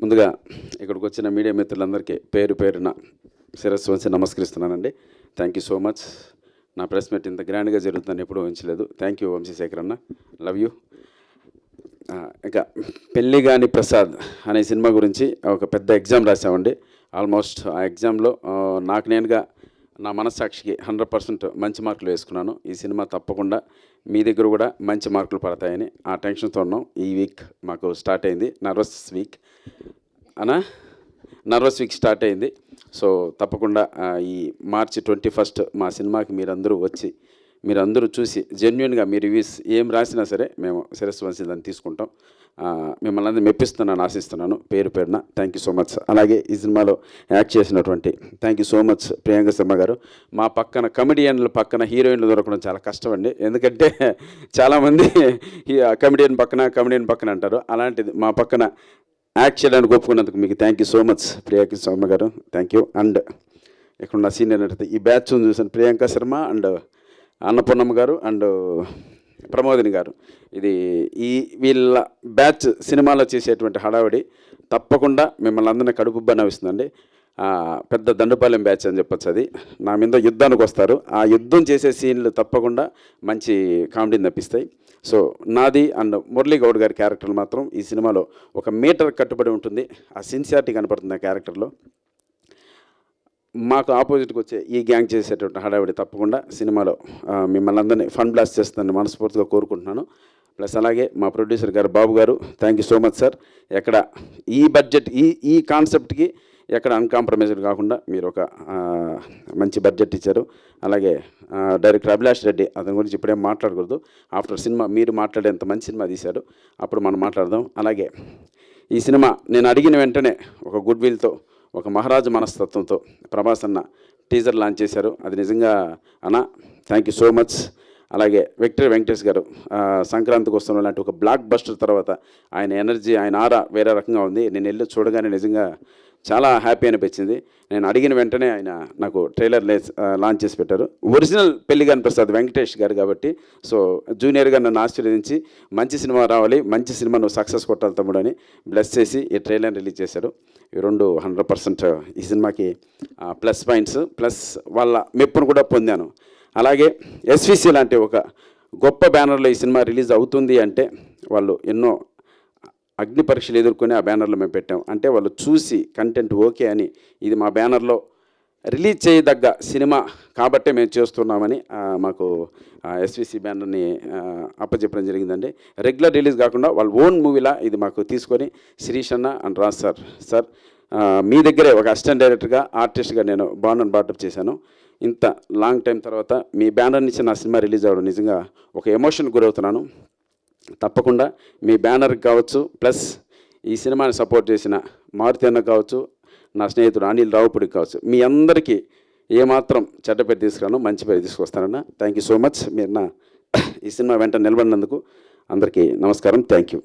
ముందుగా ఇక్కడికి వచ్చిన మీడియా మిత్రులందరికీ పేరు పేరున శిరస్సు వంచి నమస్కరిస్తున్నానండి. Thank you so much. నా ప్రెస్ మీట్ ఇంత గ్రాండ్గా జరుగుతుందని ఎప్పుడూ ఊహించలేదు. థ్యాంక్ యూ వంశీశేఖర్ అన్న, లవ్ యూ. ఇక పెళ్ళిగాని ప్రసాద్ అనే సినిమా గురించి ఒక పెద్ద ఎగ్జామ్ రాసామండి. ఆల్మోస్ట్ ఆ ఎగ్జామ్లో నాకు నేనుగా నా మనస్సాక్షికి 100% మంచి మార్కులు వేసుకున్నాను. ఈ సినిమా తప్పకుండా మీ దగ్గర కూడా మంచి మార్కులు పడతాయని ఆ టెన్షన్తో ఉన్నాం. ఈ వీక్ మాకు స్టార్ట్ అయింది నర్వస్ వీక్ స్టార్ట్ అయింది. సో తప్పకుండా ఈ మార్చి 21 మా సినిమాకి మీరందరూ చూసి జెన్యున్గా మీ రివ్యూస్ ఏం రాసినా సరే మేము శిరస్సు వంచి దాన్ని తీసుకుంటాం. మిమ్మల్ని అందరూ మెప్పిస్తున్నాను, ఆశిస్తున్నాను. పేరు పేరున థ్యాంక్ యూ సో మచ్. అలాగే ఈ సినిమాలో యాక్ట్ చేసినటువంటి thank you so much Priyanka Sharma గారు. మా పక్కన కమెడియన్ల పక్కన హీరోయిన్లు దొరకడం చాలా కష్టం అండి. ఎందుకంటే చాలామంది కమెడియన్ పక్కన అంటారు. అలాంటిది మా పక్కన యాక్ట్ చేయడానికి ఒప్పుకున్నందుకు మీకు thank you so much Priyanka Sharma garu. Thank you. And ఇక్కడ ఉన్న సీనియర్ అంటే ఈ బ్యాచ్ చూసాను, ప్రియాంక శర్మ అండ్ అన్నపూర్ణమ్మ గారు అండ్ ప్రమోదిని గారు. వీళ్ళ బ్యాచ్ సినిమాలో చేసేటువంటి హడావిడి తప్పకుండా మిమ్మల్ని అందరినీ కడుపుబ్బ నవ్విస్తుందండి. పెద్ద దండుపాలెం బ్యాచ్ అని చెప్పొచ్చు. అది నా మీద యుద్ధానికి వస్తారు. ఆ యుద్ధం చేసే సీన్లు తప్పకుండా మంచి కామెడీని తప్పిస్తాయి. సో నాది అండ్ మురళీ గౌడ్ గారి క్యారెక్టర్ మాత్రం ఈ సినిమాలో ఒక మీటర్ కట్టుబడి ఉంటుంది. ఆ సిన్సియారిటీ కనపడుతుంది ఆ క్యారెక్టర్లో. మాకు ఆపోజిట్కి వచ్చే ఈ గ్యాంగ్ చేసేటువంటి హడావిడి తప్పకుండా సినిమాలో మిమ్మల్ని అందరినీ ఫన్ బ్లాస్ట్ చేస్తుందని మనస్ఫూర్తిగా కోరుకుంటున్నాను. ప్లస్ అలాగే మా ప్రొడ్యూసర్ గారు బాబు గారు, thank you so much sir. ఎక్కడ ఈ బడ్జెట్ ఈ కాన్సెప్ట్కి ఎక్కడ అన్కాంప్రమైజ్డ్ కాకుండా మీరు ఒక మంచి బడ్జెట్ ఇచ్చారు. అలాగే డైరెక్టర్ అభిలాష్ రెడ్డి, అతని గురించి ఇప్పుడేం మాట్లాడకూడదు. ఆఫ్టర్ సినిమా మీరు మాట్లాడేంత మంచి సినిమా తీశారు, అప్పుడు మనం మాట్లాడదాం. అలాగే ఈ సినిమా నేను అడిగిన వెంటనే ఒక గుడ్ విల్తో, ఒక మహారాజు మనస్తత్వంతో ప్రభాస్ అన్న టీజర్ లాంచ్ చేశారు. అది నిజంగా అన్న థ్యాంక్ యూ సో మచ్. అలాగే విక్టర్ వెంకటేష్ గారు సంక్రాంతికి వస్తున్న లాంటి ఒక బ్లాక్ బస్టర్ తర్వాత ఆయన ఎనర్జీ, ఆయన ఆరా వేరే రకంగా ఉంది. నేను వెళ్ళి చూడగానే నిజంగా చాలా హ్యాపీ అనిపించింది. నేను అడిగిన వెంటనే ఆయన నాకు ట్రైలర్ లాంచ్ చేసి పెట్టారు. ఒరిజినల్ పెళ్ళిగాని ప్రసాద్ వెంకటేష్ గారు కాబట్టి సో జూనియర్గా నన్ను ఆశీర్వదించి మంచి సినిమా రావాలి, మంచి సినిమా నువ్వు సక్సెస్ కొట్టాలి తమ్ముడు అని బ్లెస్ చేసి ఈ ట్రైలర్ రిలీజ్ చేశారు. ఈ రెండు 100% ఈ సినిమాకి ప్లస్ పాయింట్స్, ప్లస్ వాళ్ళ మెప్పును కూడా పొందాను. అలాగే ఎస్విసి లాంటి ఒక గొప్ప బ్యానర్లో ఈ సినిమా రిలీజ్ అవుతుంది అంటే వాళ్ళు ఎన్నో అగ్ని పరీక్షలు ఎదుర్కొని ఆ బ్యానర్లో మేము పెట్టాం. అంటే వాళ్ళు చూసి కంటెంట్ ఓకే అని ఇది మా బ్యానర్లో రిలీజ్ చేయదగ్గ సినిమా కాబట్టే మేము చేస్తున్నామని మాకు ఎస్విసి బ్యానర్ని అప్పచెప్పడం జరిగిందండి. రెగ్యులర్ రిలీజ్ కాకుండా వాళ్ళ ఓన్ మూవీలా ఇది మాకు తీసుకొని శిరీష్ అన్న అండ్ రాజ్ సార్ మీ దగ్గరే ఒక అసిస్టెంట్ డైరెక్టర్గా, ఆర్టిస్ట్గా నేను బాటప్ చేశాను. ఇంత లాంగ్ టైం తర్వాత మీ బ్యానర్ నుంచి నా సినిమా రిలీజ్ అవ్వడం నిజంగా ఒక ఎమోషన్ గురవుతున్నాను. తప్పకుండా మీ బ్యానర్కి కావచ్చు, ప్లస్ ఈ సినిమాని సపోర్ట్ చేసిన మారుతి అన్న కావచ్చు, నా స్నేహితుడు అనిల్ రావుపూడికి కావచ్చు, మీ అందరికీ ఏమాత్రం చెడ్డ పేరు తీసుకురాను, మంచి పేరు తీసుకొస్తానన్న. Thank you so much. మీరు నా ఈ సినిమా వెంట నిలబడినందుకు అందరికీ నమస్కారం. Thank you.